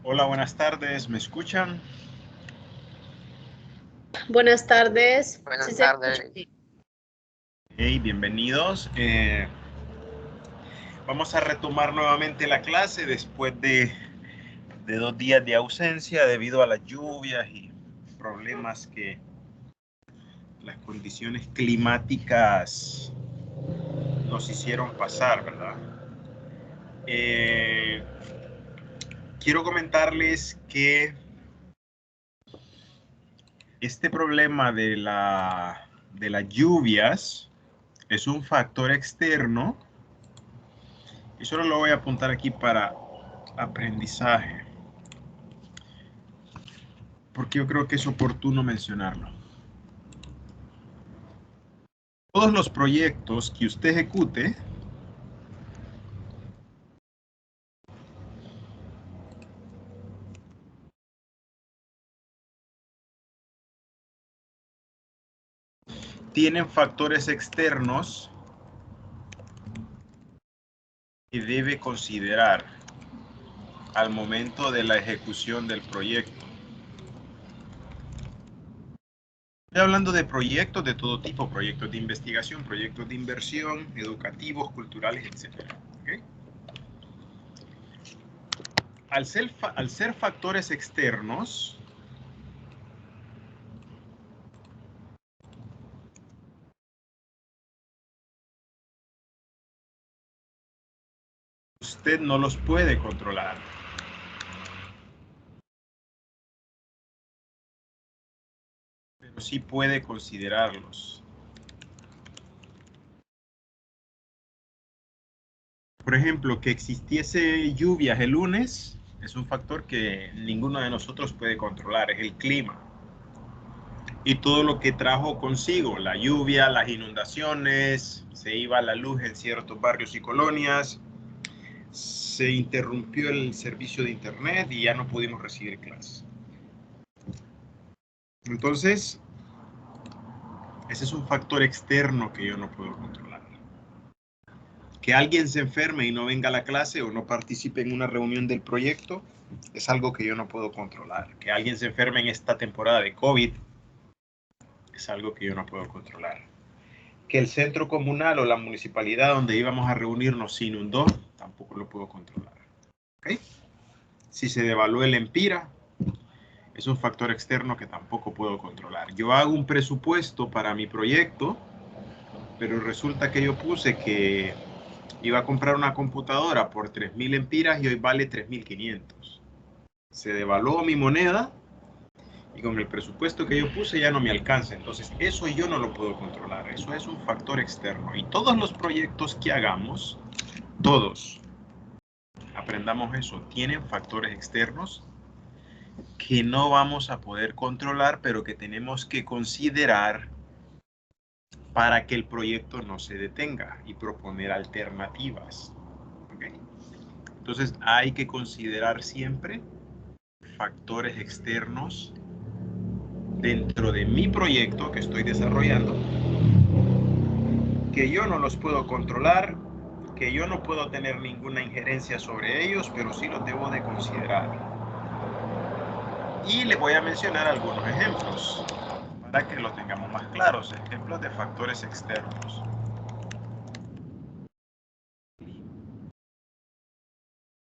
Hola, buenas tardes, ¿me escuchan? Buenas tardes. Buenas Sí se escucha. tardes. Hey, bienvenidos. Vamos a retomar nuevamente la clase después de 2 días de ausencia debido a las lluvias y problemas que las condiciones climáticas nos hicieron pasar, ¿verdad? Quiero comentarles que este problema de las lluvias es un factor externo y solo lo voy a apuntar aquí para aprendizaje, porque yo creo que es oportuno mencionarlo. Todos los proyectos que usted ejecute tienen factores externos que debe considerar al momento de la ejecución del proyecto. Estoy hablando de proyectos de todo tipo, proyectos de investigación, proyectos de inversión, educativos, culturales, etc. ¿Okay? Al ser factores externos, usted no los puede controlar. Pero sí puede considerarlos. Por ejemplo, que existiese lluvias el lunes es un factor que ninguno de nosotros puede controlar, es el clima. Y todo lo que trajo consigo, la lluvia, las inundaciones, se iba la luz en ciertos barrios y colonias, se interrumpió el servicio de internet y ya no pudimos recibir clases. Entonces, ese es un factor externo que yo no puedo controlar. Que alguien se enferme y no venga a la clase o no participe en una reunión del proyecto es algo que yo no puedo controlar. Que alguien se enferme en esta temporada de COVID es algo que yo no puedo controlar. Que el centro comunal o la municipalidad donde íbamos a reunirnos se inundó, tampoco lo puedo controlar. ¿Okay? Si se devaluó el empira, es un factor externo que tampoco puedo controlar. Yo hago un presupuesto para mi proyecto, pero resulta que yo puse que iba a comprar una computadora por 3.000 empiras y hoy vale 3.500. Se devaluó mi moneda y con el presupuesto que yo puse ya no me alcanza. Entonces eso yo no lo puedo controlar. Eso es un factor externo. Y todos los proyectos que hagamos, todos, aprendamos eso, tienen factores externos que no vamos a poder controlar, pero que tenemos que considerar para que el proyecto no se detenga y proponer alternativas. ¿Okay? Entonces hay que considerar siempre factores externos dentro de mi proyecto que estoy desarrollando, que yo no los puedo controlar, que yo no puedo tener ninguna injerencia sobre ellos, pero sí los debo de considerar. Y les voy a mencionar algunos ejemplos para que lo tengamos más claros, ejemplos de factores externos.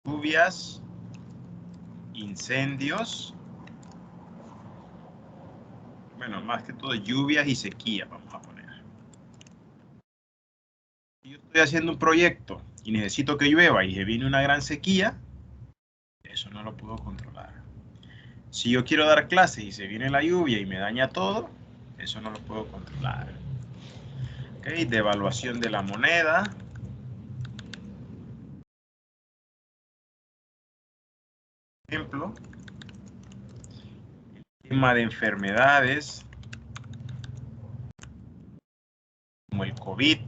Lluvias, incendios, bueno, más que todo lluvias y sequía, vamos a poner. Si yo estoy haciendo un proyecto y necesito que llueva y se viene una gran sequía, eso no lo puedo controlar. Si yo quiero dar clases y se viene la lluvia y me daña todo, eso no lo puedo controlar. ¿Okay? Devaluación de la moneda. Por ejemplo, el tema de enfermedades como el COVID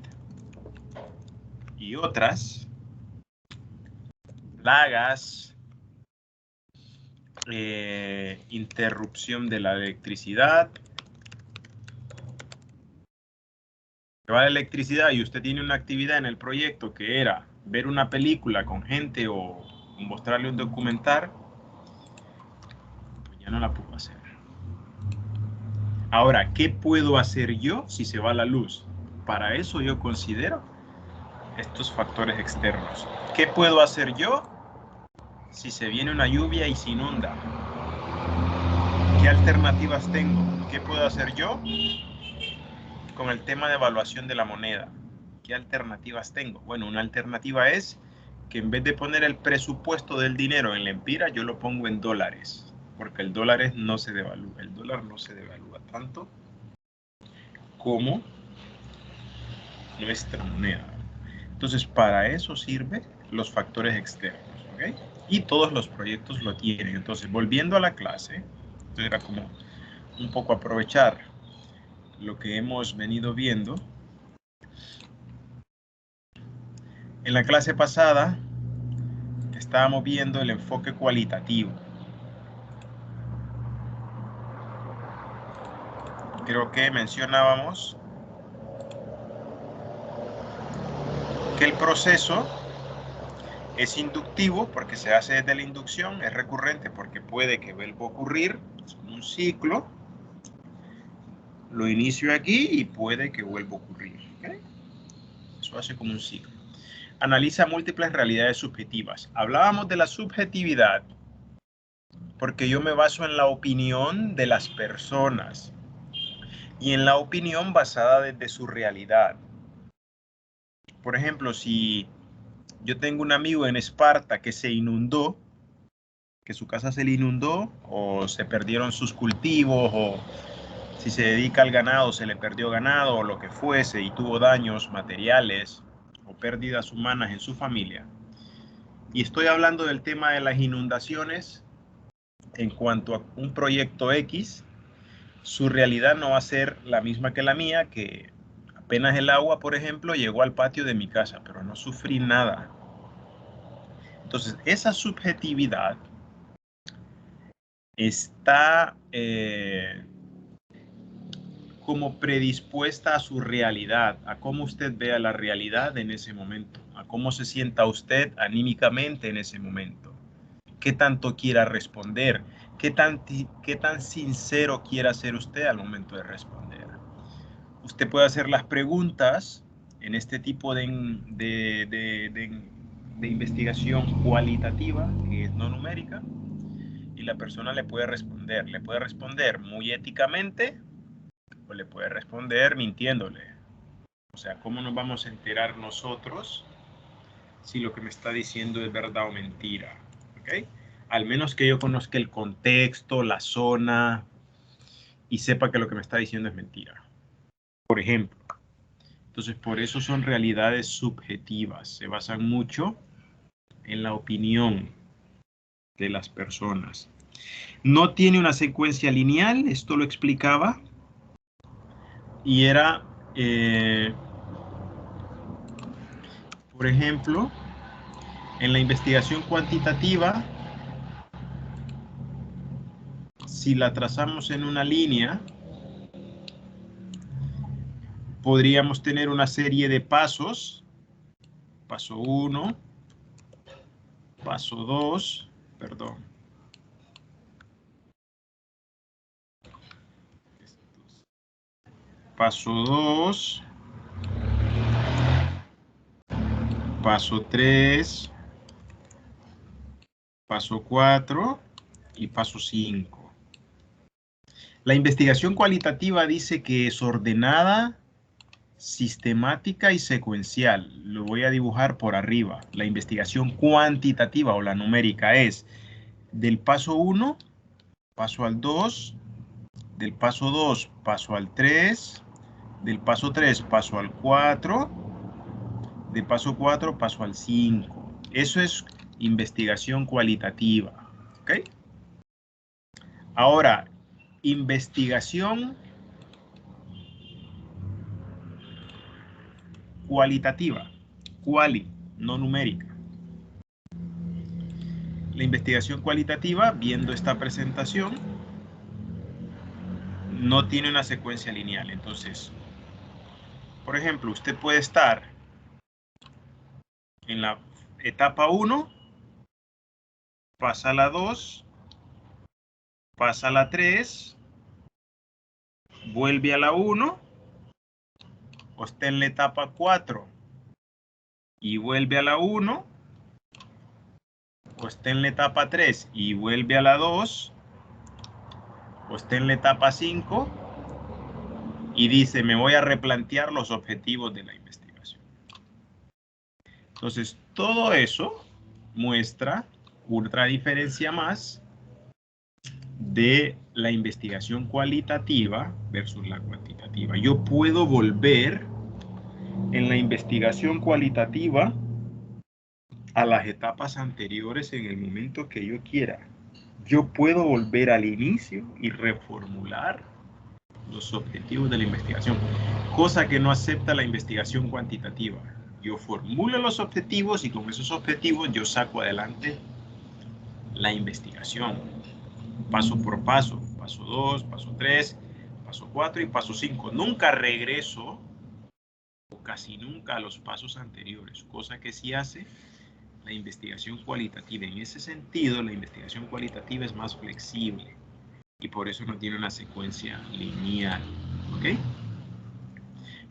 y otras, plagas, interrupción de la electricidad. Se va la electricidad y usted tiene una actividad en el proyecto que era ver una película con gente o mostrarle un documental Ya no la puedo hacer. Ahora, ¿qué puedo hacer yo si se va la luz? Para eso yo considero estos factores externos. ¿Qué puedo hacer yo si se viene una lluvia y se inunda? ¿Qué alternativas tengo? ¿Qué puedo hacer yo con el tema de evaluación de la moneda? ¿Qué alternativas tengo? Bueno, una alternativa es que en vez de poner el presupuesto del dinero en lempira, yo lo pongo en dólares, porque el dólar no se devalúa. El dólar no se devalúa tanto como nuestra moneda. Entonces, para eso sirven los factores externos, ¿ok? Y todos los proyectos lo tienen. Entonces, volviendo a la clase, era como un poco aprovechar lo que hemos venido viendo. En la clase pasada estábamos viendo el enfoque cualitativo. Creo que mencionábamos que el proceso es inductivo porque se hace desde la inducción, es recurrente porque puede que vuelva a ocurrir, es como un ciclo. Lo inicio aquí y puede que vuelva a ocurrir, ¿okay? Eso hace como un ciclo. Analiza múltiples realidades subjetivas. Hablábamos de la subjetividad porque yo me baso en la opinión de las personas y en la opinión basada desde su realidad. Por ejemplo, si yo tengo un amigo en Esparta que se inundó, que su casa se le inundó o se perdieron sus cultivos o si se dedica al ganado se le perdió ganado o lo que fuese y tuvo daños materiales o pérdidas humanas en su familia. Y estoy hablando del tema de las inundaciones en cuanto a un proyecto X, su realidad no va a ser la misma que la mía, que apenas el agua, por ejemplo, llegó al patio de mi casa, pero no sufrí nada. Entonces, esa subjetividad está como predispuesta a su realidad, a cómo usted vea la realidad en ese momento, a cómo se sienta usted anímicamente en ese momento, qué tanto quiera responder, qué tan sincero quiera ser usted al momento de responder. Usted puede hacer las preguntas en este tipo de investigación cualitativa, que es no numérica, y la persona le puede responder muy éticamente, o le puede responder mintiéndole. O sea, ¿cómo nos vamos a enterar nosotros si lo que me está diciendo es verdad o mentira? ¿Okay? Al menos que yo conozca el contexto, la zona y sepa que lo que me está diciendo es mentira. Por ejemplo. Entonces, por eso son realidades subjetivas. Se basan mucho en la opinión de las personas. No tiene una secuencia lineal, esto lo explicaba. Y era, por ejemplo, en la investigación cuantitativa, si la trazamos en una línea, podríamos tener una serie de pasos. Paso 1, paso 2, perdón. Paso 2, paso 3, paso 4 y paso 5. La investigación cualitativa dice que es ordenada, sistemática y secuencial. Lo voy a dibujar por arriba. La investigación cuantitativa o la numérica es del paso 1, paso al 2, del paso 2, paso al 3, del paso 3, paso al 4, del paso 4, paso al 5. Eso es investigación cualitativa. ¿Ok? Ahora, investigación cualitativa, quali, no numérica. La investigación cualitativa, viendo esta presentación, no tiene una secuencia lineal. Entonces, por ejemplo, usted puede estar en la etapa 1, pasa a la 2, pasa a la 3, vuelve a la 1, o está en la etapa 4 y vuelve a la 1, o está en la etapa 3 y vuelve a la 2, o está en la etapa 5 y dice, me voy a replantear los objetivos de la investigación. Entonces, todo eso muestra otra diferencia más de la investigación cualitativa versus la cuantitativa. Yo puedo volver en la investigación cualitativa a las etapas anteriores en el momento que yo quiera. Yo puedo volver al inicio y reformular los objetivos de la investigación, cosa que no acepta la investigación cuantitativa. Yo formulo los objetivos y con esos objetivos yo saco adelante la investigación, paso por paso, paso 2, paso 3, paso 4 y paso 5. Nunca regreso, o casi nunca, a los pasos anteriores, cosa que sí hace la investigación cualitativa. En ese sentido, la investigación cualitativa es más flexible y por eso no tiene una secuencia lineal. ¿Ok?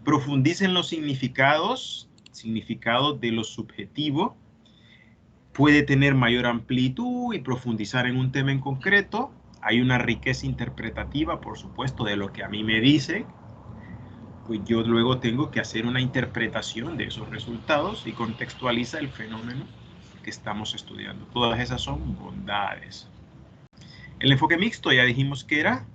Profundicen los significados de lo subjetivo. Puede tener mayor amplitud y profundizar en un tema en concreto. Hay una riqueza interpretativa, por supuesto, de lo que a mí me dicen. Pues yo luego tengo que hacer una interpretación de esos resultados y contextualiza el fenómeno que estamos estudiando. Todas esas son bondades. El enfoque mixto ya dijimos que era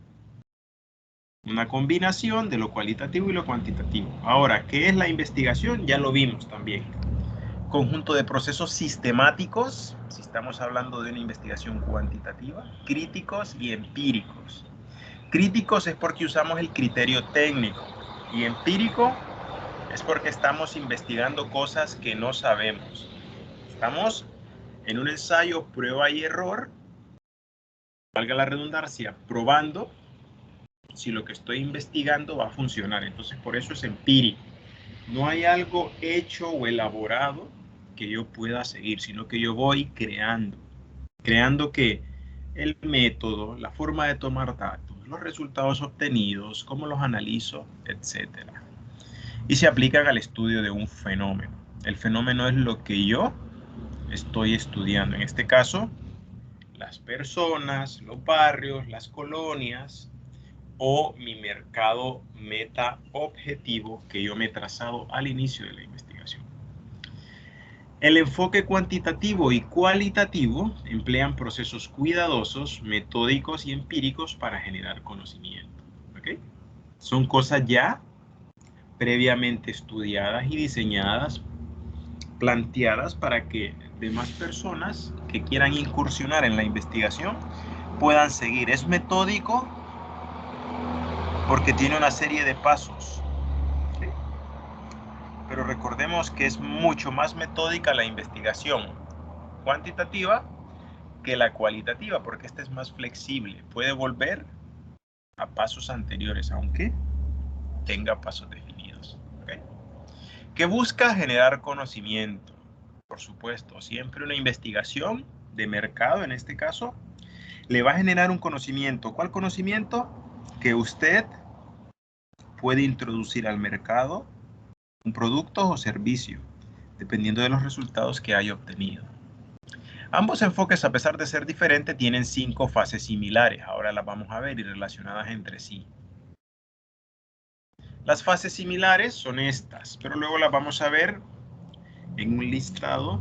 una combinación de lo cualitativo y lo cuantitativo. Ahora, ¿qué es la investigación? Ya lo vimos también. Conjunto de procesos sistemáticos, si estamos hablando de una investigación cuantitativa, críticos y empíricos. Críticos es porque usamos el criterio técnico y empírico es porque estamos investigando cosas que no sabemos. Estamos en un ensayo prueba y error, valga la redundancia, probando si lo que estoy investigando va a funcionar. Entonces, por eso es empírico. No hay algo hecho o elaborado que yo pueda seguir, sino que yo voy creando. Creando que el método, la forma de tomar datos, los resultados obtenidos, cómo los analizo, etc. Y se aplican al estudio de un fenómeno. El fenómeno es lo que yo estoy estudiando. En este caso, las personas, los barrios, las colonias, o mi mercado meta objetivo que yo me he trazado al inicio de la investigación. El enfoque cuantitativo y cualitativo emplean procesos cuidadosos, metódicos y empíricos para generar conocimiento. ¿Okay? Son cosas ya previamente estudiadas y diseñadas, planteadas para que demás personas que quieran incursionar en la investigación puedan seguir. Es metódico porque tiene una serie de pasos. ¿Sí? Pero recordemos que es mucho más metódica la investigación cuantitativa que la cualitativa, porque esta es más flexible. Puede volver a pasos anteriores, aunque tenga pasos definidos. ¿Okay? ¿Qué busca? Generar conocimiento. Por supuesto, siempre una investigación de mercado, en este caso, le va a generar un conocimiento. ¿Cuál conocimiento? Que usted puede introducir al mercado un producto o servicio, dependiendo de los resultados que haya obtenido. Ambos enfoques, a pesar de ser diferentes, tienen 5 fases similares. Ahora las vamos a ver y relacionadas entre sí. Las fases similares son estas, pero luego las vamos a ver en un listado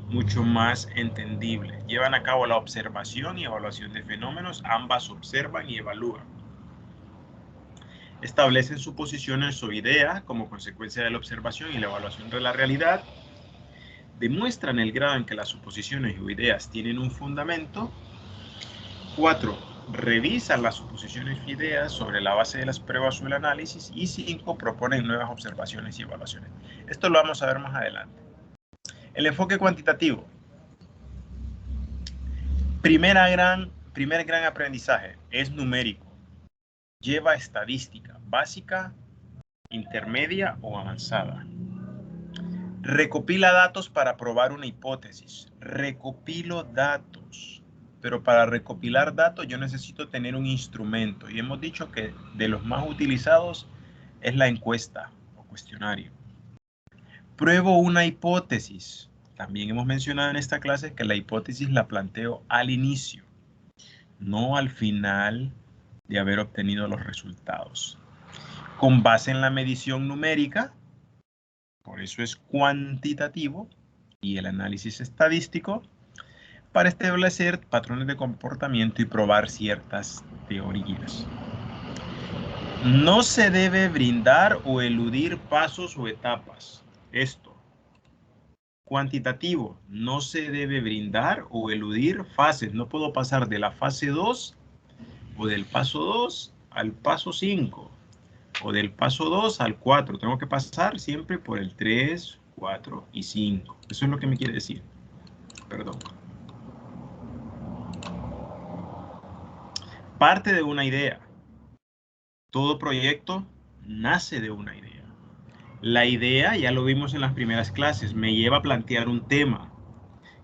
mucho más entendible. Llevan a cabo la observación y evaluación de fenómenos. Ambas observan y evalúan. Establecen suposiciones o ideas como consecuencia de la observación y la evaluación de la realidad. Demuestran el grado en que las suposiciones o ideas tienen un fundamento. 4. Revisan las suposiciones y ideas sobre la base de las pruebas o el análisis. Y 5. Proponen nuevas observaciones y evaluaciones. Esto lo vamos a ver más adelante. El enfoque cuantitativo. Primer gran aprendizaje es numérico. Lleva estadística básica, intermedia o avanzada. Recopila datos para probar una hipótesis. Recopilo datos. pero para recopilar datos yo necesito tener un instrumento. Y hemos dicho que de los más utilizados es la encuesta o cuestionario. Pruebo una hipótesis. También hemos mencionado en esta clase que la hipótesis la planteo al inicio, no al final de haber obtenido los resultados. Con base en la medición numérica, por eso es cuantitativo, y el análisis estadístico, para establecer patrones de comportamiento y probar ciertas teorías. No se debe brindar o eludir pasos o etapas. Esto. Cuantitativo, no se debe brindar o eludir fases. No puedo pasar de la fase 2 o del paso 2 al paso 5 o del paso 2 al 4. Tengo que pasar siempre por el 3, 4 y 5. Eso es lo que me quiere decir. Perdón. Parte de una idea. Todo proyecto nace de una idea. La idea, ya lo vimos en las primeras clases, me lleva a plantear un tema.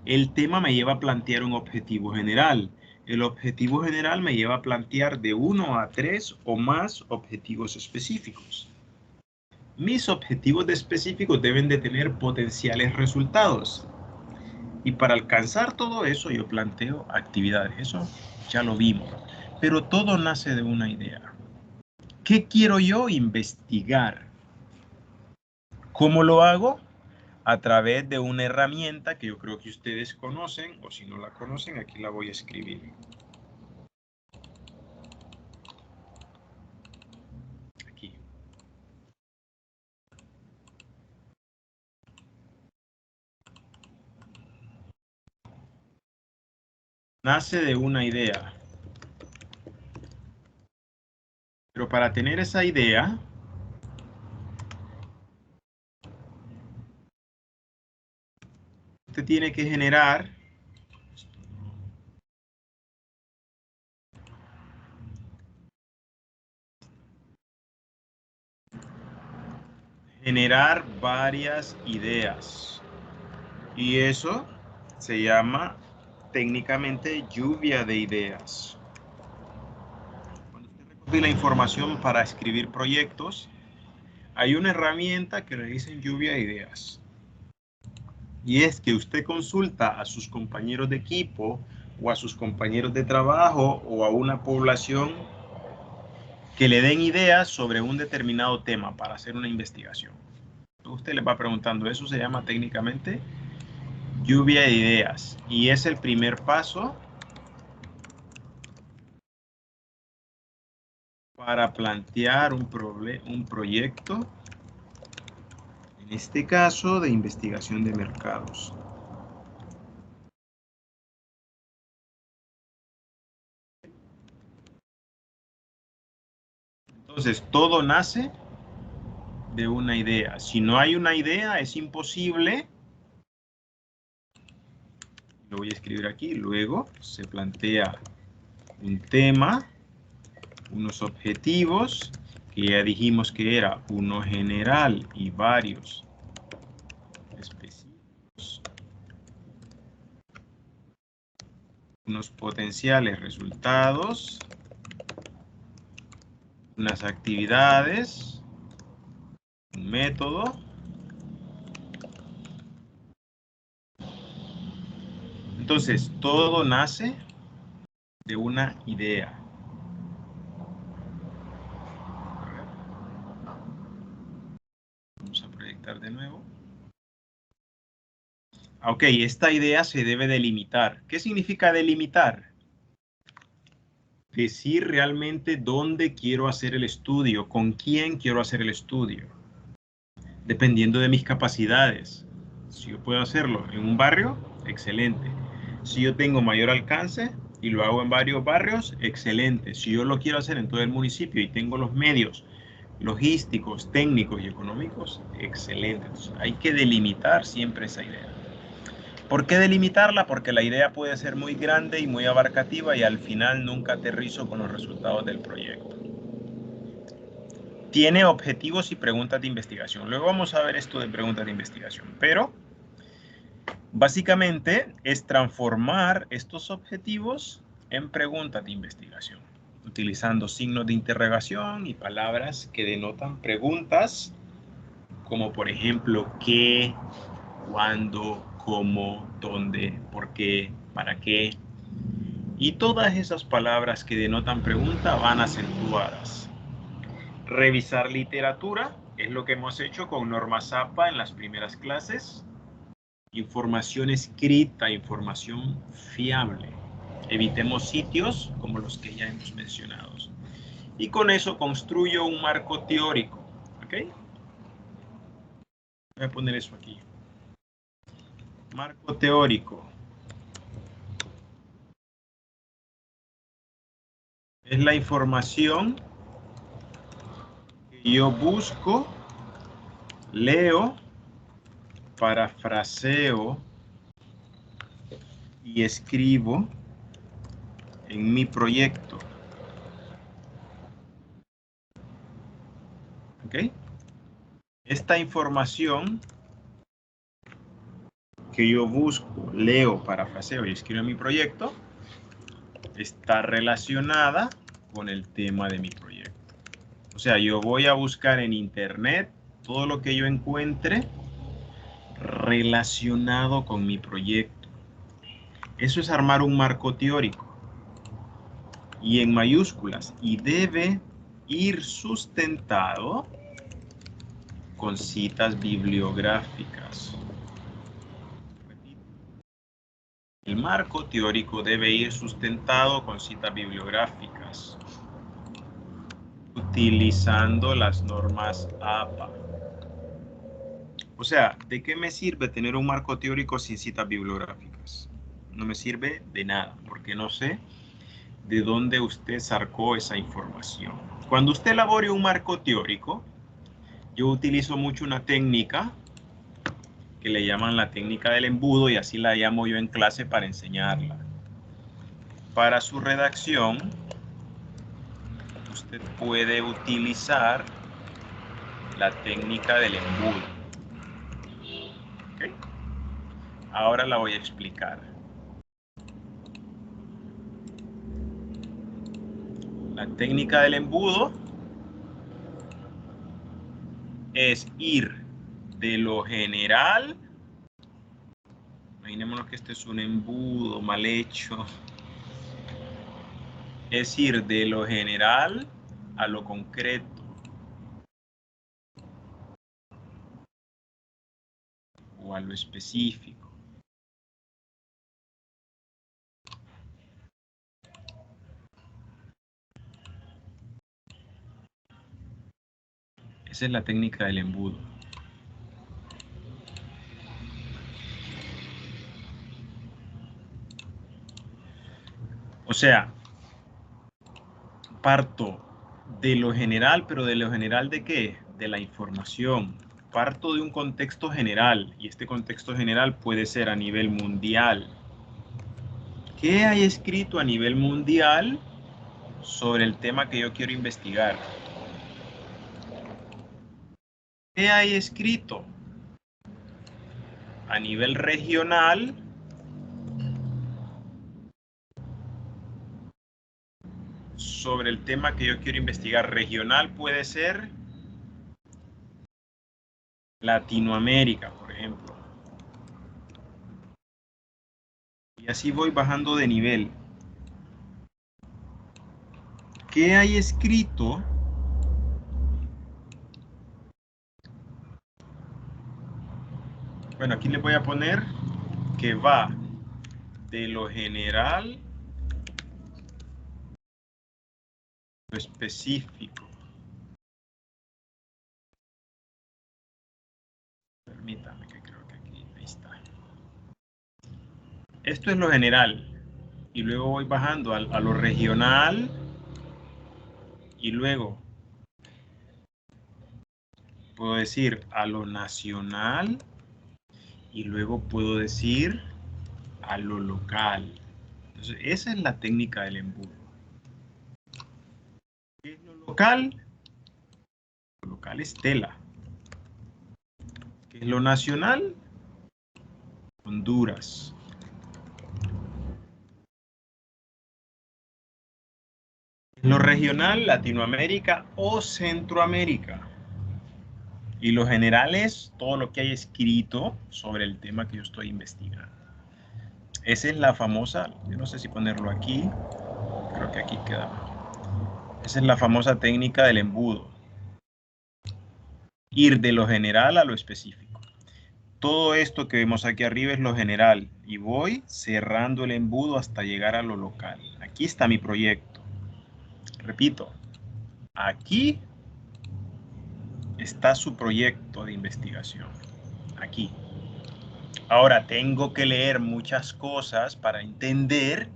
El tema me lleva a plantear un objetivo general. El objetivo general me lleva a plantear de 1 a 3 o más objetivos específicos. Mis objetivos específicos deben de tener potenciales resultados. Y para alcanzar todo eso yo planteo actividades. Eso ya lo vimos. Pero todo nace de una idea. ¿Qué quiero yo investigar? ¿Cómo lo hago? A través de una herramienta que yo creo que ustedes conocen, o si no la conocen, aquí la voy a escribir. Aquí. Nace de una idea. Pero para tener esa idea, usted tiene que generar varias ideas. Y eso se llama técnicamente lluvia de ideas. Cuando usted recopila información para escribir proyectos, hay una herramienta que le dicen lluvia de ideas. Y es que usted consulta a sus compañeros de equipo o a sus compañeros de trabajo o a una población que le den ideas sobre un determinado tema para hacer una investigación. Usted le va preguntando, eso se llama técnicamente lluvia de ideas y es el primer paso para plantear un proyecto, en este caso de investigación de mercados. Entonces, todo nace de una idea. Si no hay una idea, es imposible. Lo voy a escribir aquí. Luego se plantea un tema, unos objetivos, que ya dijimos que era uno general y varios específicos. Unos potenciales resultados, unas actividades, un método. Entonces, todo nace de una idea. Vamos a proyectar de nuevo. Ok, esta idea se debe delimitar. ¿Qué significa delimitar? Decir realmente dónde quiero hacer el estudio, con quién quiero hacer el estudio, dependiendo de mis capacidades. Si yo puedo hacerlo en un barrio, excelente. Si yo tengo mayor alcance y lo hago en varios barrios, excelente. Si yo lo quiero hacer en todo el municipio y tengo los medios logísticos, técnicos y económicos, excelente. Entonces, hay que delimitar siempre esa idea. ¿Por qué delimitarla? Porque la idea puede ser muy grande y muy abarcativa y al final nunca aterrizo con los resultados del proyecto. Tiene objetivos y preguntas de investigación. Luego vamos a ver esto de preguntas de investigación, pero Básicamente es transformar estos objetivos en preguntas de investigación, utilizando signos de interrogación y palabras que denotan preguntas, como por ejemplo, qué, cuándo, cómo, dónde, por qué, para qué. Y todas esas palabras que denotan pregunta van acentuadas. Revisar literatura es lo que hemos hecho con Norma Zappa en las primeras clases. Información escrita, información fiable. Evitemos sitios como los que ya hemos mencionado. Y con eso construyo un marco teórico. ¿Ok? Voy a poner eso aquí. Marco teórico. Es la información que yo busco, leo, parafraseo y escribo en mi proyecto. ¿Ok? Esta información que yo busco, leo, parafraseo y escribo en mi proyecto está relacionada con el tema de mi proyecto. O sea, yo voy a buscar en internet todo lo que yo encuentre relacionado con mi proyecto. Eso es armar un marco teórico. Y en mayúsculas. Y debe ir sustentado con citas bibliográficas. El marco teórico debe ir sustentado con citas bibliográficas, utilizando las normas APA. O sea, ¿de qué me sirve tener un marco teórico sin citas bibliográficas? No me sirve de nada, porque no sé de dónde usted sacó esa información. Cuando usted elabore un marco teórico, yo utilizo mucho una técnica que le llaman la técnica del embudo, y así la llamo yo en clase para enseñarla. Para su redacción, usted puede utilizar la técnica del embudo. ¿Okay? Ahora la voy a explicar. La técnica del embudo es ir de lo general. Imaginémonos que este es un embudo mal hecho. Es ir de lo general a lo concreto. O a lo específico. Esa es la técnica del embudo. O sea, parto de lo general, pero de lo general ¿de qué? De la información. Parto de un contexto general, y este contexto general puede ser a nivel mundial. ¿Qué hay escrito a nivel mundial sobre el tema que yo quiero investigar? ¿Qué hay escrito a nivel regional sobre el tema que yo quiero investigar? Regional puede ser Latinoamérica, por ejemplo. Y así voy bajando de nivel. ¿Qué hay escrito Bueno, aquí le voy a poner que va de lo general a lo específico. Permítame, que creo que aquí, ahí está. Esto es lo general. Y luego voy bajando a lo regional. Y luego puedo decir a lo nacional. Y luego puedo decir a lo local. Entonces, esa es la técnica del embudo. ¿Qué es lo local? Lo local es tela. ¿Qué es lo nacional? Honduras. Lo regional, Latinoamérica o Centroamérica. Y lo general es todo lo que hay escrito sobre el tema que yo estoy investigando. Esa es la famosa, yo no sé si ponerlo aquí, creo que aquí queda mejor. Esa es la famosa técnica del embudo. Ir de lo general a lo específico. Todo esto que vemos aquí arriba es lo general y voy cerrando el embudo hasta llegar a lo local. Aquí está mi proyecto. Repito, aquí está su proyecto de investigación. Aquí. Ahora tengo que leer muchas cosas para entender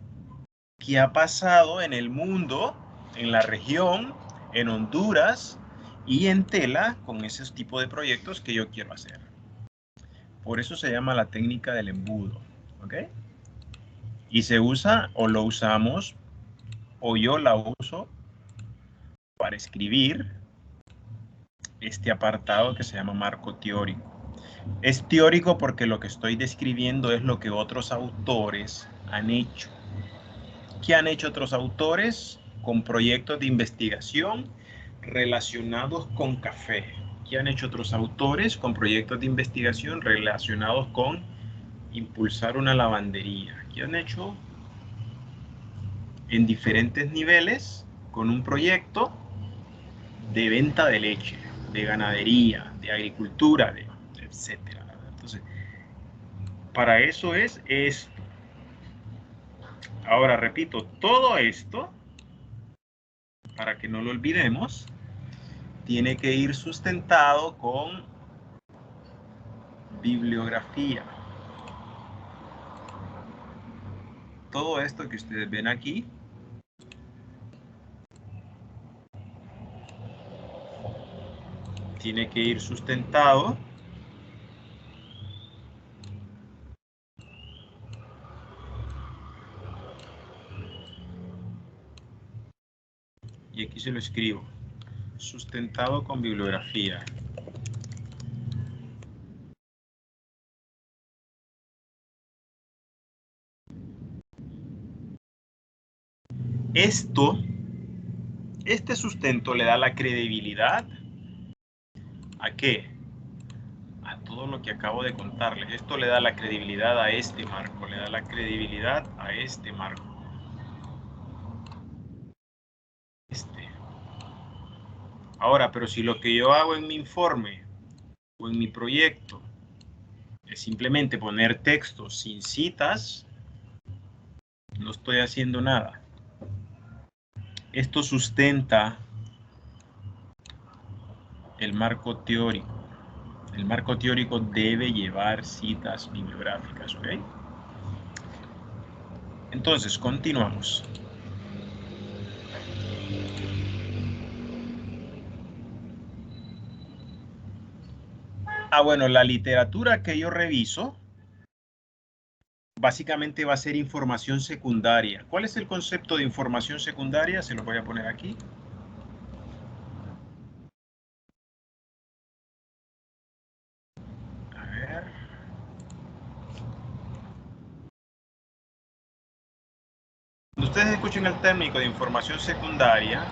qué ha pasado en el mundo, en la región, en Honduras y en Tela con ese tipo de proyectos que yo quiero hacer. Por eso se llama la técnica del embudo, ¿ok? Y se usa o lo usamos o yo la uso para escribir este apartado que se llama marco teórico. Es teórico porque lo que estoy describiendo es lo que otros autores han hecho. ¿Qué han hecho otros autores con proyectos de investigación relacionados con café? ¿Qué han hecho otros autores con proyectos de investigación relacionados con impulsar una lavandería? ¿Qué han hecho en diferentes niveles con un proyecto de venta de leche, de ganadería, de agricultura, etcétera? Entonces, para eso es esto. Ahora repito, todo esto, para que no lo olvidemos, tiene que ir sustentado con bibliografía. Todo esto que ustedes ven aquí tiene que ir sustentado y aquí se lo escribo, sustentado con bibliografía. Este sustento le da la credibilidad ¿a qué? A todo lo que acabo de contarles. Esto le da la credibilidad a este marco, le da la credibilidad a este marco. Ahora, pero si lo que yo hago en mi informe o en mi proyecto es simplemente poner texto sin citas, no estoy haciendo nada. Esto sustenta el marco teórico. El marco teórico debe llevar citas bibliográficas, ¿ok? Entonces, continuamos. Bueno, la literatura que yo reviso básicamente va a ser información secundaria. ¿Cuál es el concepto de información secundaria? Se lo voy a poner aquí. A ver. Cuando ustedes escuchen el término de información secundaria,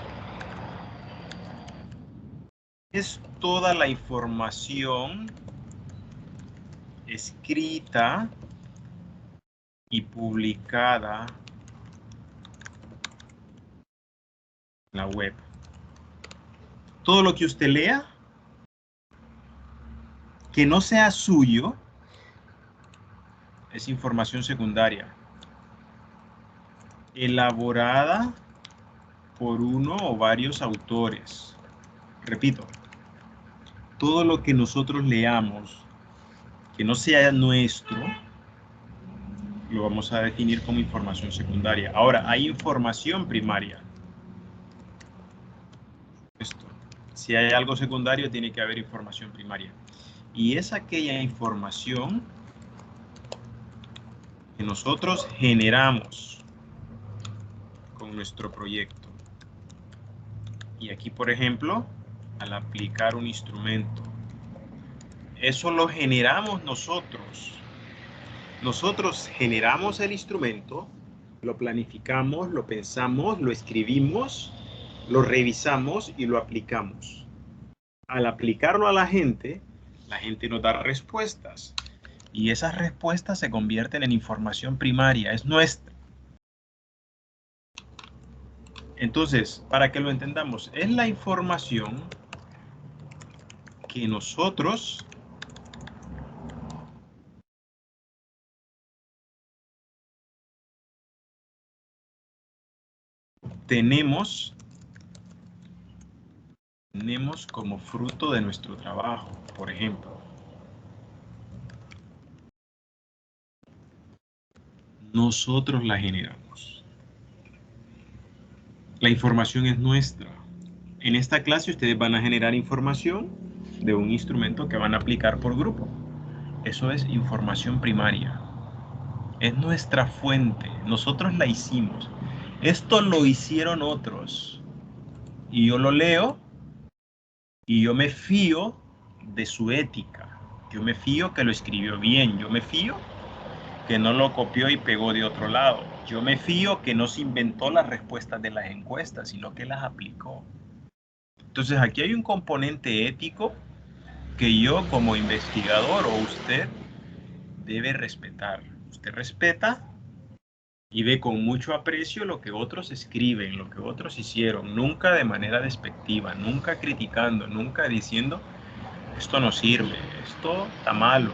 es toda la información escrita y publicada en la web. Todo lo que usted lea que no sea suyo es información secundaria, elaborada por uno o varios autores. Repito, todo lo que nosotros leamos que no sea nuestro, lo vamos a definir como información secundaria. Ahora, hay información primaria. Si hay algo secundario, tiene que haber información primaria. Y es aquella información que nosotros generamos con nuestro proyecto. Y aquí, por ejemplo, al aplicar un instrumento, eso lo generamos nosotros Nosotros generamos el instrumento, lo planificamos, lo pensamos, lo escribimos, lo revisamos y lo aplicamos. Al aplicarlo a la gente nos da respuestas. Y esas respuestas se convierten en información primaria, es nuestra. Entonces, para que lo entendamos, es la información que nosotros tenemos como fruto de nuestro trabajo, por ejemplo. Nosotros la generamos. La información es nuestra. En esta clase ustedes van a generar información de un instrumento que van a aplicar por grupo. Eso es información primaria. Es nuestra fuente. Nosotros la hicimos. Esto lo hicieron otros. Y yo lo leo y yo me fío de su ética. Yo me fío que lo escribió bien. Yo me fío que no lo copió y pegó de otro lado. Yo me fío que no se inventó las respuestas de las encuestas, sino que las aplicó. Entonces aquí hay un componente ético que yo como investigador o usted debe respetar. Usted respeta y ve con mucho aprecio lo que otros escriben, lo que otros hicieron, nunca de manera despectiva, nunca criticando, nunca diciendo esto no sirve, esto está malo.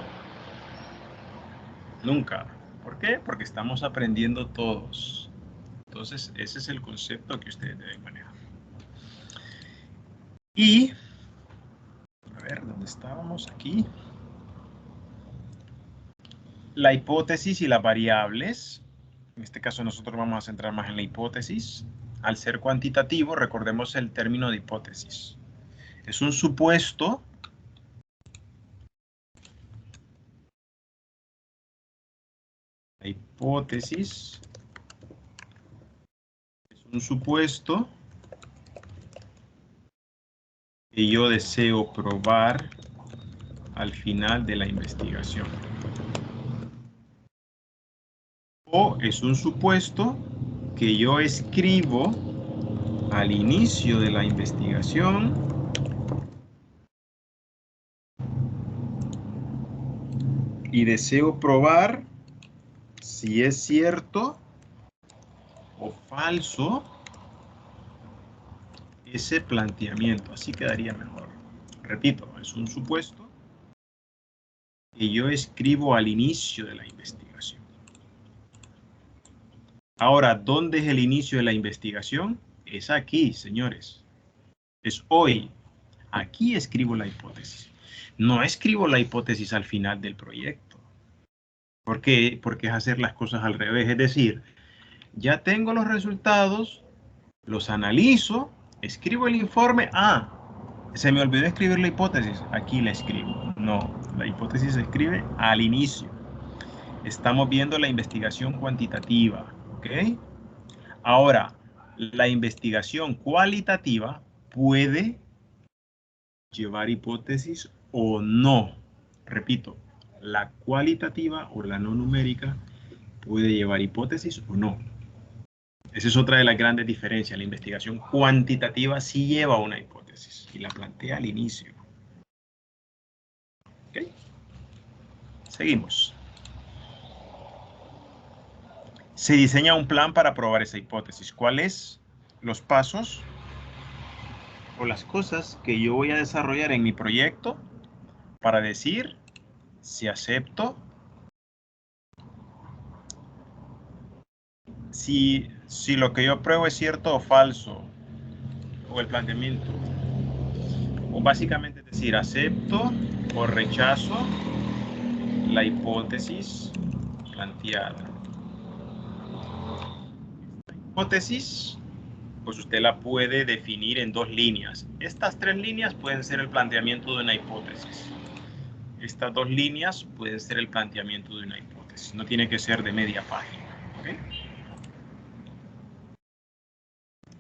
Nunca. ¿Por qué? Porque estamos aprendiendo todos. Entonces, ese es el concepto que ustedes deben manejar. Y, a ver, ¿dónde estábamos? Aquí. La hipótesis y las variables. En este caso nosotros vamos a centrar más en la hipótesis. Al ser cuantitativo, recordemos el término de hipótesis. Es un supuesto la hipótesis es un supuesto que yo deseo probar al final de la investigación. O es un supuesto que yo escribo al inicio de la investigación y deseo probar si es cierto o falso ese planteamiento. Así quedaría mejor. Repito, es un supuesto que yo escribo al inicio de la investigación. Ahora, ¿dónde es el inicio de la investigación? Es aquí, señores. Es hoy. Aquí escribo la hipótesis. No escribo la hipótesis al final del proyecto. ¿Por qué? Porque es hacer las cosas al revés. Es decir, ya tengo los resultados, los analizo, escribo el informe. Ah, se me olvidó escribir la hipótesis. Aquí la escribo. No, la hipótesis se escribe al inicio. Estamos viendo la investigación cuantitativa, ¿ok? Ahora, la investigación cualitativa puede llevar hipótesis o no. Repito, la cualitativa o la no numérica puede llevar hipótesis o no. Esa es otra de las grandes diferencias. La investigación cuantitativa sí lleva una hipótesis y la plantea al inicio. ¿Ok? Seguimos. Se diseña un plan para probar esa hipótesis. ¿Cuáles los pasos o las cosas que yo voy a desarrollar en mi proyecto para decir si acepto, si lo que yo pruebo es cierto o falso, o el planteamiento? O básicamente es decir, acepto o rechazo la hipótesis planteada. La hipótesis, pues usted la puede definir en dos líneas. Estas tres líneas pueden ser el planteamiento de una hipótesis. Estas dos líneas pueden ser el planteamiento de una hipótesis. No tiene que ser de media página. ¿Okay?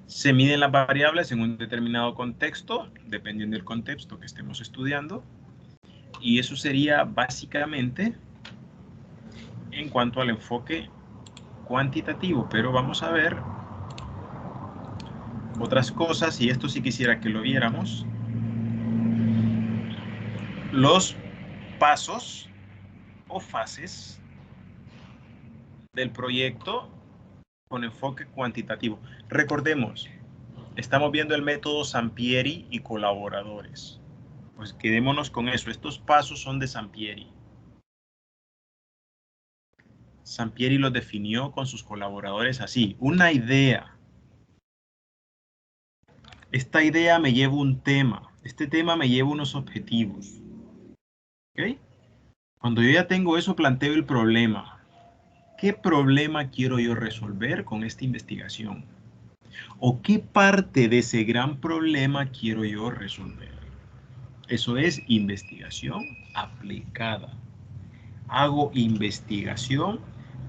Se miden las variables en un determinado contexto, dependiendo del contexto que estemos estudiando. Y eso sería básicamente en cuanto al enfoque cuantitativo, pero vamos a ver otras cosas, y esto sí quisiera que lo viéramos. Los pasos o fases del proyecto con enfoque cuantitativo. Recordemos, estamos viendo el método Sampieri y colaboradores. Pues quedémonos con eso. Estos pasos son de Sampieri. Sampieri los definió con sus colaboradores así. Una idea. Esta idea me lleva un tema. Este tema me lleva unos objetivos. ¿Ok? Cuando yo ya tengo eso, planteo el problema. ¿Qué problema quiero yo resolver con esta investigación? ¿O qué parte de ese gran problema quiero yo resolver? Eso es investigación aplicada. Hago investigación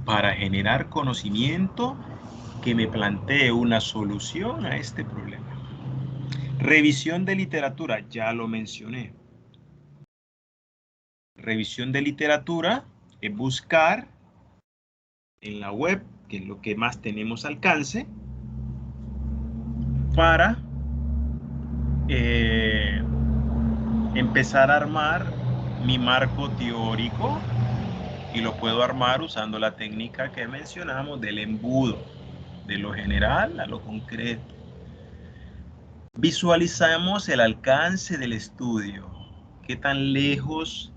para generar conocimiento que me plantee una solución a este problema. Revisión de literatura, ya lo mencioné. Revisión de literatura es buscar en la web, que es lo que más tenemos alcance, para empezar a armar mi marco teórico, y lo puedo armar usando la técnica que mencionamos del embudo, de lo general a lo concreto. Visualizamos el alcance del estudio, qué tan lejos,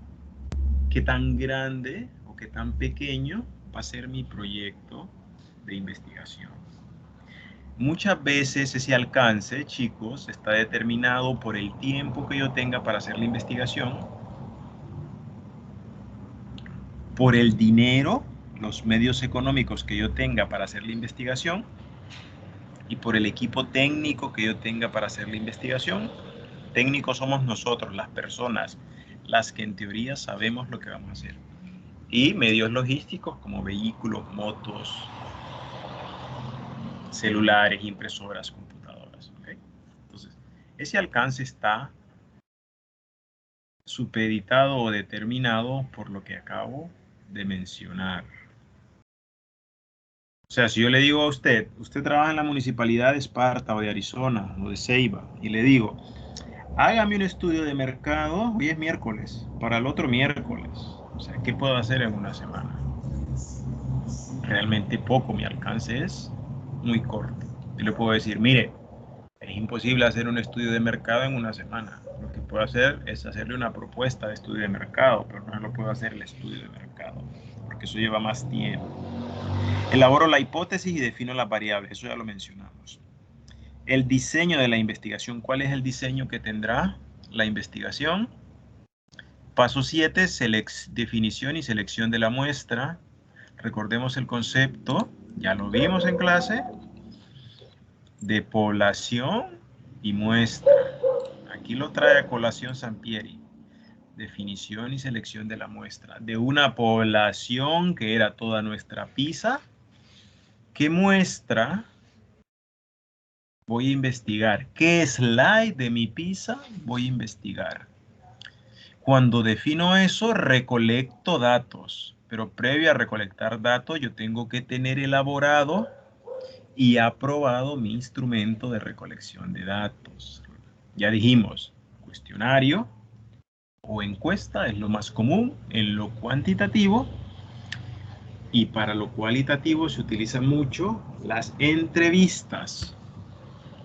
qué tan grande o qué tan pequeño va a ser mi proyecto de investigación. Muchas veces ese alcance, chicos, está determinado por el tiempo que yo tenga para hacer la investigación, por el dinero, los medios económicos que yo tenga para hacer la investigación, y por el equipo técnico que yo tenga para hacer la investigación. Técnicos somos nosotros, las personas, las que en teoría sabemos lo que vamos a hacer. Y medios logísticos como vehículos, motos, celulares, impresoras, computadoras. ¿Okay? Entonces, ese alcance está supeditado o determinado por lo que acabo de mencionar. O sea, si yo le digo a usted, usted trabaja en la municipalidad de Esparta o de Arizona o de Ceiba, y le digo, hágame un estudio de mercado, hoy es miércoles, para el otro miércoles. O sea, ¿qué puedo hacer en una semana? Realmente poco, mi alcance es muy corto. Yo le puedo decir, mire, es imposible hacer un estudio de mercado en una semana. Lo que puedo hacer es hacerle una propuesta de estudio de mercado, pero no lo puedo hacer el estudio de mercado, porque eso lleva más tiempo. Elaboro la hipótesis y defino las variables, eso ya lo mencionamos. El diseño de la investigación, ¿cuál es el diseño que tendrá la investigación? Paso 7, definición y selección de la muestra. Recordemos el concepto, ya lo vimos en clase, de población y muestra. Aquí lo trae a colación Sampieri. Definición y selección de la muestra. De una población que era toda nuestra PISA, ¿qué muestra voy a investigar? ¿Qué slide de mi PISA voy a investigar? Cuando defino eso, recolecto datos, pero previo a recolectar datos, yo tengo que tener elaborado y aprobado mi instrumento de recolección de datos. Ya dijimos, cuestionario o encuesta es lo más común en lo cuantitativo, y para lo cualitativo se utilizan mucho las entrevistas.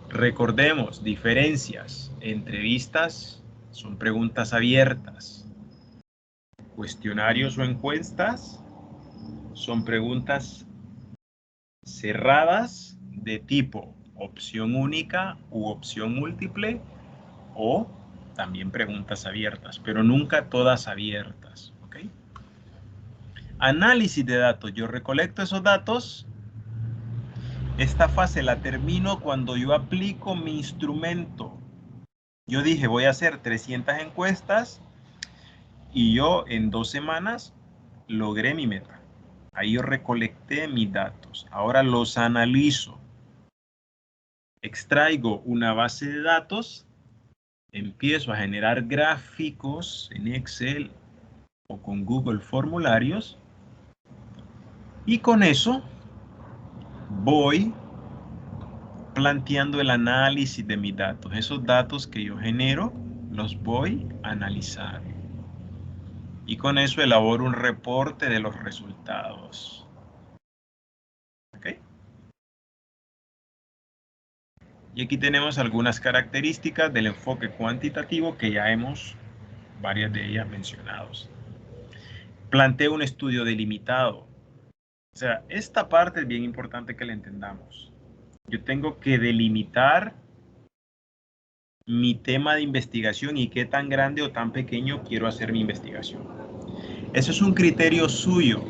Recordemos, diferencias. Entrevistas son preguntas abiertas. Cuestionarios o encuestas son preguntas cerradas de tipo opción única u opción múltiple, o también preguntas abiertas, pero nunca todas abiertas. ¿Okay? Análisis de datos. Yo recolecto esos datos. Esta fase la termino cuando yo aplico mi instrumento. Yo dije, voy a hacer 300 encuestas y yo en 2 semanas logré mi meta. Ahí yo recolecté mis datos. Ahora los analizo. Extraigo una base de datos. Empiezo a generar gráficos en Excel o con Google Formularios. Y con eso voy planteando el análisis de mis datos. Esos datos que yo genero los voy a analizar. Y con eso elaboro un reporte de los resultados. ¿Ok? Y aquí tenemos algunas características del enfoque cuantitativo que ya hemos, varias de ellas mencionados. Planteo un estudio delimitado. O sea, esta parte es bien importante que la entendamos. Yo tengo que delimitar mi tema de investigación y qué tan grande o tan pequeño quiero hacer mi investigación. Eso es un criterio suyo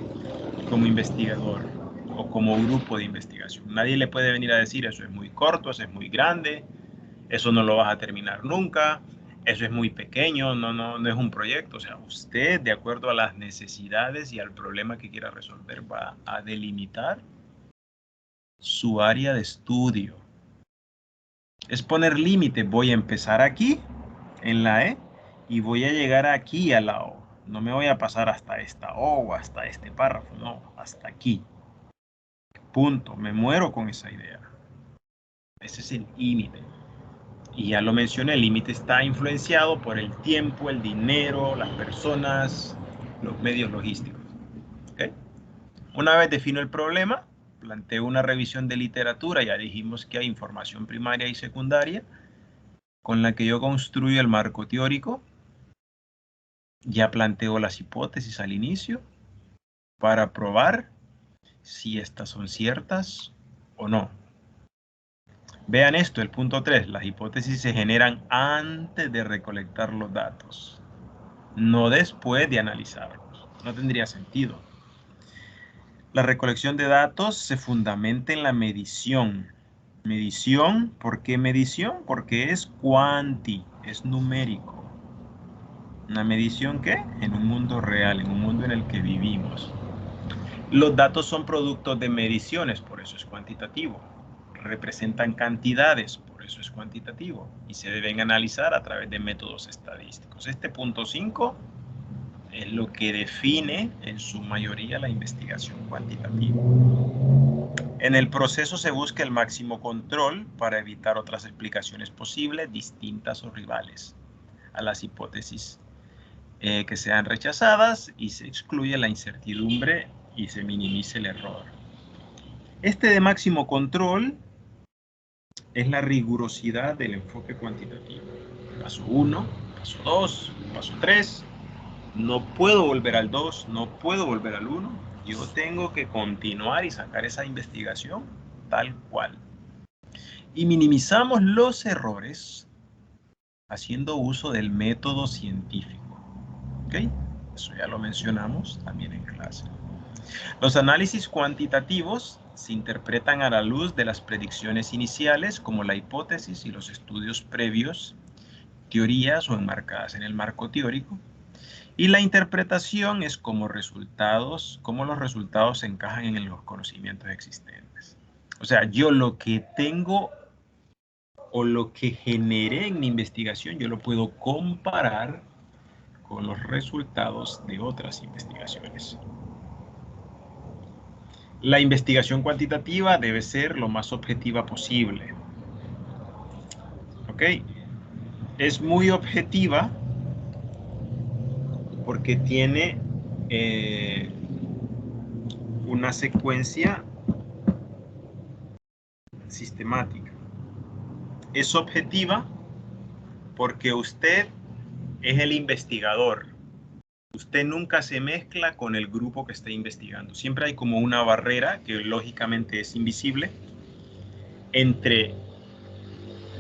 como investigador o como grupo de investigación. Nadie le puede venir a decir eso es muy corto, eso es muy grande, eso no lo vas a terminar nunca, eso es muy pequeño, no es un proyecto. O sea, usted, de acuerdo a las necesidades y al problema que quiera resolver, va a delimitar su área de estudio. Es poner límite. Voy a empezar aquí, en la E, y voy a llegar aquí a la O. No me voy a pasar hasta esta O o hasta este párrafo, no, hasta aquí. Punto. Me muero con esa idea. Ese es el límite. Y ya lo mencioné, el límite está influenciado por el tiempo, el dinero, las personas, los medios logísticos. ¿Okay? Una vez defino el problema, planteo una revisión de literatura. Ya dijimos que hay información primaria y secundaria con la que yo construyo el marco teórico. Ya planteo las hipótesis al inicio para probar si estas son ciertas o no. Vean esto, el punto 3. Las hipótesis se generan antes de recolectar los datos, no después de analizarlos. No tendría sentido. La recolección de datos se fundamenta en la medición. Medición, ¿por qué medición? Porque es cuanti, es numérico. ¿Una medición qué? En un mundo real, en un mundo en el que vivimos. Los datos son productos de mediciones, por eso es cuantitativo. Representan cantidades, por eso es cuantitativo. Y se deben analizar a través de métodos estadísticos. Este punto 5 es lo que define en su mayoría la investigación cuantitativa. En el proceso se busca el máximo control para evitar otras explicaciones posibles, distintas o rivales a las hipótesis que sean rechazadas, y se excluye la incertidumbre y se minimiza el error. Este de máximo control es la rigurosidad del enfoque cuantitativo. Paso 1, paso 2, paso 3. No puedo volver al 2, no puedo volver al 1. Yo tengo que continuar y sacar esa investigación tal cual. Y minimizamos los errores haciendo uso del método científico. ¿Ok? Eso ya lo mencionamos también en clase. Los análisis cuantitativos se interpretan a la luz de las predicciones iniciales, como la hipótesis y los estudios previos, teorías o enmarcadas en el marco teórico. Y la interpretación es cómo los resultados se encajan en los conocimientos existentes. O sea, yo lo que tengo o lo que generé en mi investigación, yo lo puedo comparar con los resultados de otras investigaciones. La investigación cuantitativa debe ser lo más objetiva posible. ¿Ok? Es muy objetiva porque tiene una secuencia sistemática. Es objetiva porque usted es el investigador. Usted nunca se mezcla con el grupo que está investigando. Siempre hay como una barrera que lógicamente es invisible entre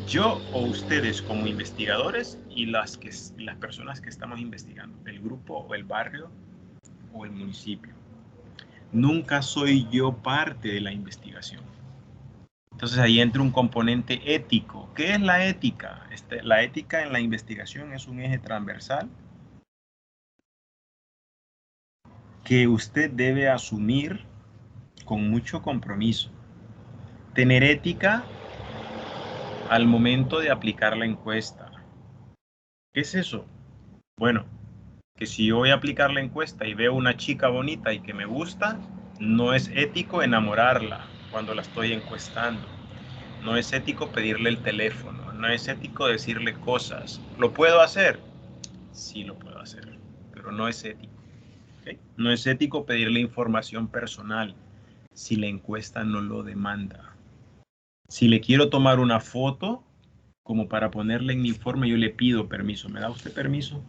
yo o ustedes como investigadores y las personas que estamos investigando, el grupo o el barrio o el municipio. Nunca soy yo parte de la investigación. Entonces ahí entra un componente ético. ¿Qué es la ética? La ética en la investigación es un eje transversal que usted debe asumir con mucho compromiso. Tener ética al momento de aplicar la encuesta. ¿Qué es eso? Bueno, que si yo voy a aplicar la encuesta y veo una chica bonita y que me gusta, No es ético enamorarla cuando la estoy encuestando. No es ético pedirle el teléfono. No es ético decirle cosas. ¿Lo puedo hacer? Sí lo puedo hacer, pero no es ético. ¿Okay? No es ético pedirle información personal si la encuesta no lo demanda. Si le quiero tomar una foto como para ponerle en mi informe, yo le pido permiso. ¿Me da usted permiso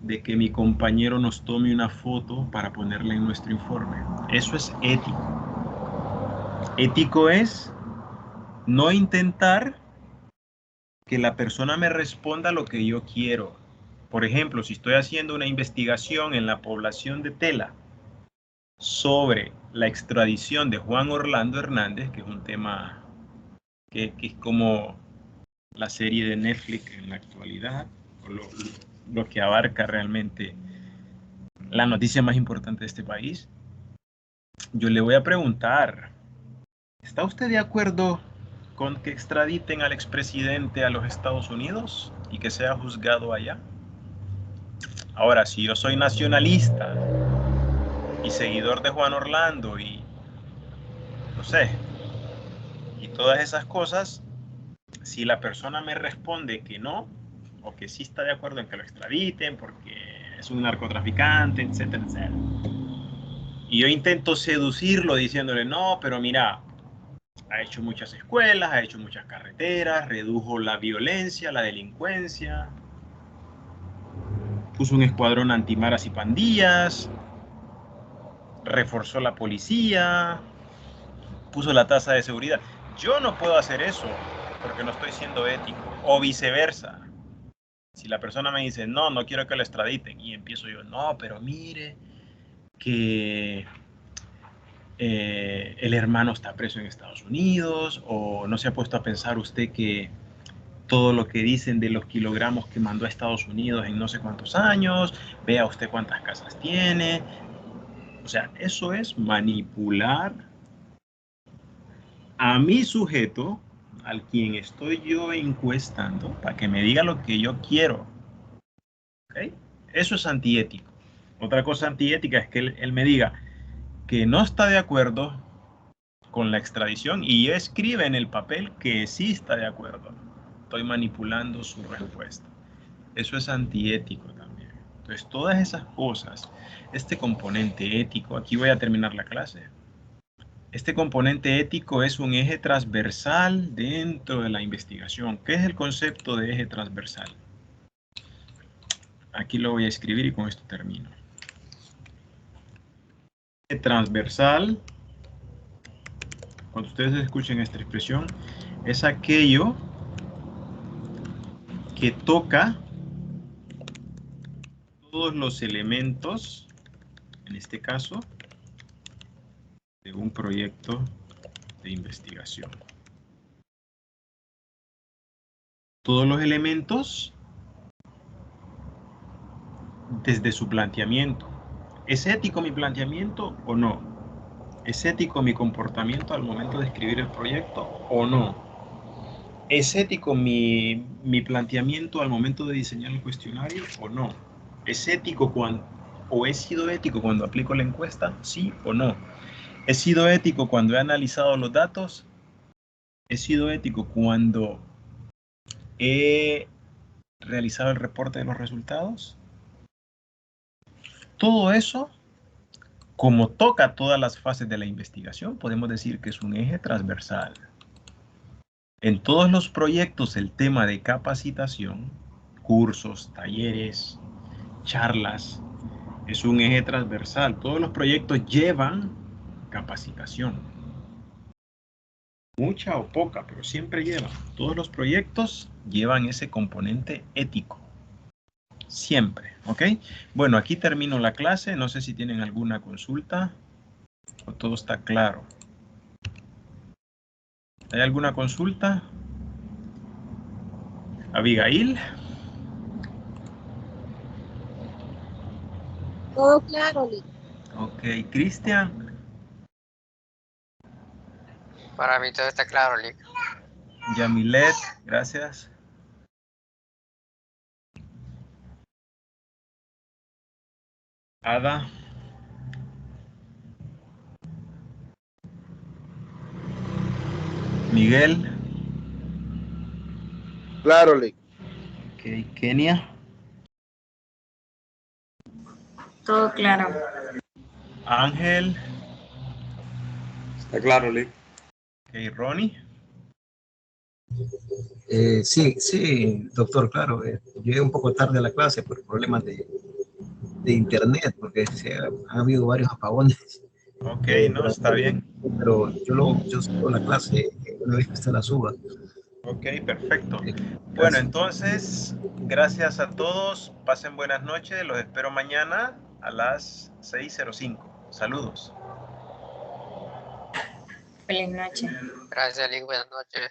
de que mi compañero nos tome una foto para ponerla en nuestro informe? Eso es ético. Ético es no intentar que la persona me responda lo que yo quiero. Por ejemplo, si estoy haciendo una investigación en la población de Tela sobre la extradición de Juan Orlando Hernández, que es un tema que es como la serie de Netflix en la actualidad, o lo que abarca realmente la noticia más importante de este país, yo le voy a preguntar, ¿está usted de acuerdo con que extraditen al expresidente a los Estados Unidos y que sea juzgado allá? Ahora, si yo soy nacionalista y seguidor de Juan Orlando y no sé, y todas esas cosas, si la persona me responde que no, o que sí está de acuerdo en que lo extraditen porque es un narcotraficante, etcétera, etcétera, y yo intento seducirlo diciéndole, no, pero mira, ha hecho muchas escuelas, ha hecho muchas carreteras, redujo la violencia, la delincuencia, puso un escuadrón antimaras y pandillas, reforzó la policía, puso la tasa de seguridad. Yo no puedo hacer eso porque no estoy siendo ético, o viceversa. Si la persona me dice, no, no quiero que lo extraditen, y empiezo yo, no, pero mire que el hermano está preso en Estados Unidos, o no se ha puesto a pensar usted que todo lo que dicen de los kilogramos que mandó a Estados Unidos en no sé cuántos años, vea usted cuántas casas tiene. O sea, eso es manipular a mi sujeto, al quien estoy yo encuestando, para que me diga lo que yo quiero. ¿Okay? Eso es antiético. Otra cosa antiética es que él me diga que no está de acuerdo con la extradición y escribe en el papel que sí está de acuerdo. Estoy manipulando su respuesta. Eso es antiético también. Entonces, todas esas cosas, este componente ético, aquí voy a terminar la clase. Este componente ético es un eje transversal dentro de la investigación. ¿Qué es el concepto de eje transversal? Aquí lo voy a escribir y con esto termino. Eje transversal, cuando ustedes escuchen esta expresión, es aquello que toca todos los elementos, en este caso, de un proyecto de investigación. Todos los elementos desde su planteamiento. ¿Es ético mi planteamiento o no? ¿Es ético mi comportamiento al momento de escribir el proyecto o no? ¿Es ético mi planteamiento al momento de diseñar el cuestionario o no? ¿Es ético o he sido ético cuando aplico la encuesta? ¿Sí o no? ¿He sido ético cuando he analizado los datos? ¿He sido ético cuando he realizado el reporte de los resultados? Todo eso, como toca todas las fases de la investigación, podemos decir que es un eje transversal. En todos los proyectos el tema de capacitación, cursos, talleres, charlas, es un eje transversal. Todos los proyectos llevan capacitación. Mucha o poca, pero siempre llevan. Todos los proyectos llevan ese componente ético. Siempre, ¿ok? Bueno, aquí termino la clase. No sé si tienen alguna consulta o todo está claro. ¿Hay alguna consulta? Abigail. Todo claro, Lee. Ok, Cristian. Para mí todo está claro, Lick. Yamilet, gracias. Ada. Miguel. Claro, Lick. Ok, Kenia. Todo claro. Ángel. Está claro, Lick. Ok, Ronnie. Sí, doctor, claro. Llegué un poco tarde a la clase por problemas de internet, porque ha habido varios apagones. Ok, no, está bien. Pero yo sigo la clase una vez que está la suba. Ok, perfecto. Bueno, Gracias. entonces, gracias a todos. Pasen buenas noches. Los espero mañana a las 6:05. Saludos. Feliz noche. Gracias, Lick. Buenas noches.